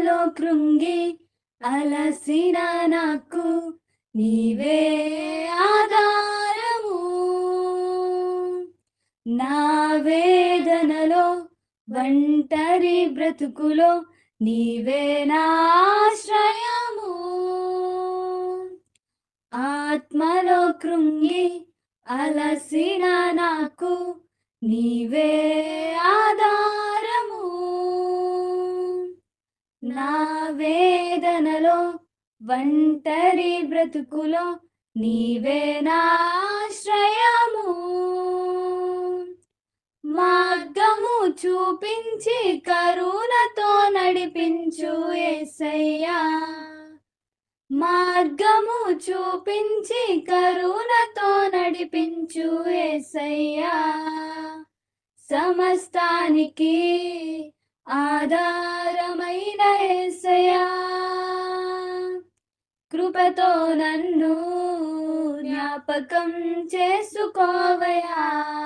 లో కృంగి అలసిన నాకు నీవే ఆధారము. నా వేదనలో ఒంటరి బ్రతుకులో నీవే నా ఆశ్రయము. ఆత్మలో కృంగి అలసిన నాకు నీవే ఆధారము. నా వేదనలో ఒంటరి బ్రతుకులో నీవే నా ఆశ్రయము. మార్గము చూపించి కరుణతో నడిపించు యేసయ్యా. మార్గము చూపించి కరుణతో నడిపించు యేసయ్యా. సమస్తానికి ఆధారమైన యేసయ్యా. కృపతో నన్ను జ్ఞాపకం చేసుకోవయ్యా.